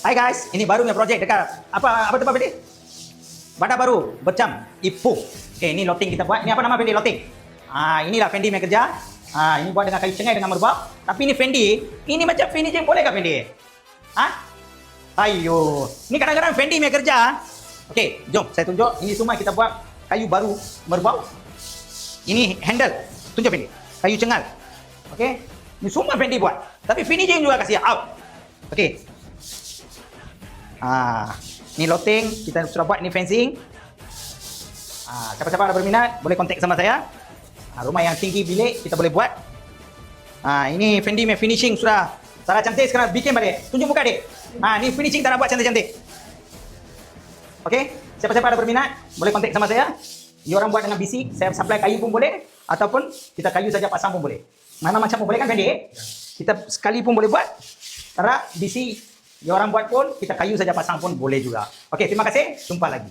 Hai guys, ini barunya projek dekat apa tempat Fendi? Bandar Baru, Bercam, Ipoh. Okey, ini lotting kita buat. Ini apa nama Fendi lotting? Inilah Fendi punya kerja. Ini buat dengan kayu cengai dengan merbau. Tapi ini Fendi, ini macam finishing boleh ke Fendi? Ayo, ini kadang-kadang Fendi punya kerja. Okey, jom saya tunjuk. Ini semua kita buat kayu baru merbau. Ini handle, tunjuk Fendi. Kayu cengal. Okey, ini semua Fendi buat. Tapi finishing juga kasih out. Okey. Ni lotting, kita sudah buat ni fencing. Siapa-siapa ada berminat, boleh kontak sama saya. Rumah yang tinggi bilik, kita boleh buat. Ini Fendi punya finishing sudah. Sarah cantik sekarang bikin balik. Tunjuk muka adik. Ni finishing tak nak buat cantik-cantik. Okey, siapa-siapa ada berminat, boleh kontak sama saya. Dia orang buat dengan bisi, saya supply kayu pun boleh. Ataupun kita kayu saja pasang pun boleh. Mana macam pun boleh kan Fendi? Kita sekali pun boleh buat. Tarak bisi, dia orang buat pun, kita kayu saja pasang pun boleh juga. Okey, terima kasih. Jumpa lagi.